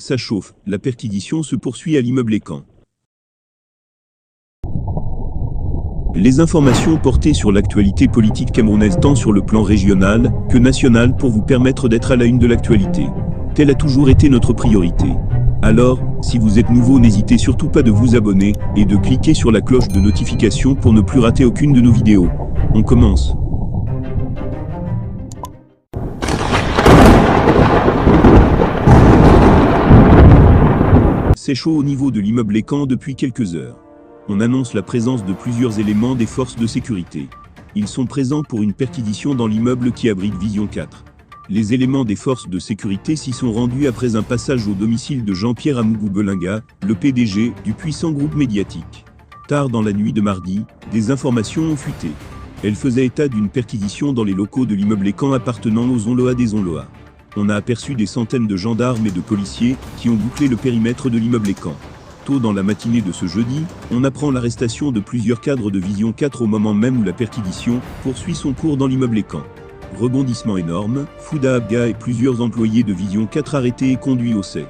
Ça chauffe, la perquisition se poursuit à l'immeuble Écan. Les informations portées sur l'actualité politique camerounaise tant sur le plan régional que national pour vous permettre d'être à la une de l'actualité. Telle a toujours été notre priorité. Alors, si vous êtes nouveau, n'hésitez surtout pas de vous abonner et de cliquer sur la cloche de notification pour ne plus rater aucune de nos vidéos. On commence. C'est chaud au niveau de l'immeuble Écan depuis quelques heures. On annonce la présence de plusieurs éléments des forces de sécurité. Ils sont présents pour une perquisition dans l'immeuble qui abrite Vision 4. Les éléments des forces de sécurité s'y sont rendus après un passage au domicile de Jean-Pierre Amougou Belinga, le PDG du puissant groupe médiatique. Tard dans la nuit de mardi, des informations ont fuité. Elles faisaient état d'une perquisition dans les locaux de l'immeuble Écan appartenant aux Onloa des Onloa. On a aperçu des centaines de gendarmes et de policiers qui ont bouclé le périmètre de l'immeuble Écan. Tôt dans la matinée de ce jeudi, on apprend l'arrestation de plusieurs cadres de Vision 4 au moment même où la perquisition poursuit son cours dans l'immeuble Écan. Rebondissement énorme, Fouda Abga et plusieurs employés de Vision 4 arrêtés et conduits au SAI.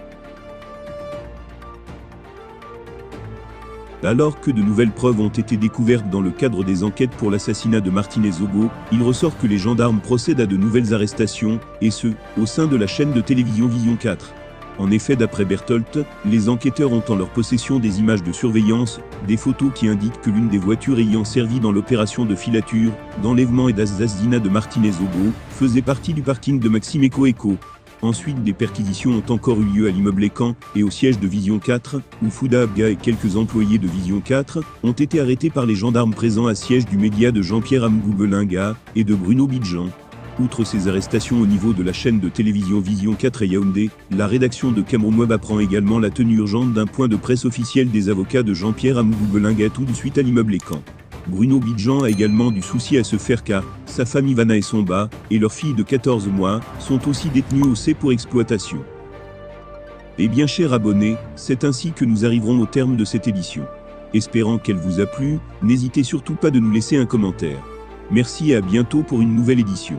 Alors que de nouvelles preuves ont été découvertes dans le cadre des enquêtes pour l'assassinat de Martinez Zogo, il ressort que les gendarmes procèdent à de nouvelles arrestations, et ce, au sein de la chaîne de télévision Vision 4. En effet, d'après Bertholt, les enquêteurs ont en leur possession des images de surveillance, des photos qui indiquent que l'une des voitures ayant servi dans l'opération de filature, d'enlèvement et d'assassinat de Martinez Zogo, faisait partie du parking de Maxime Eco. Ensuite, des perquisitions ont encore eu lieu à l'immeuble Écan et au siège de Vision 4, où Fouda Abga et quelques employés de Vision 4 ont été arrêtés par les gendarmes présents à siège du média de Jean-Pierre Amougou Belinga et de Bruno Bidjan. Outre ces arrestations au niveau de la chaîne de télévision Vision 4 et Yaoundé, la rédaction de Cameroun Web apprend également la tenue urgente d'un point de presse officiel des avocats de Jean-Pierre Amougou Belinga tout de suite à l'immeuble Écan. Bruno Bidjan a également du souci à se faire car sa femme Ivana et Somba, et leur fille de 14 mois, sont aussi détenus au SAI pour exploitation. Et bien chers abonnés, c'est ainsi que nous arriverons au terme de cette édition. Espérant qu'elle vous a plu, n'hésitez surtout pas de nous laisser un commentaire. Merci et à bientôt pour une nouvelle édition.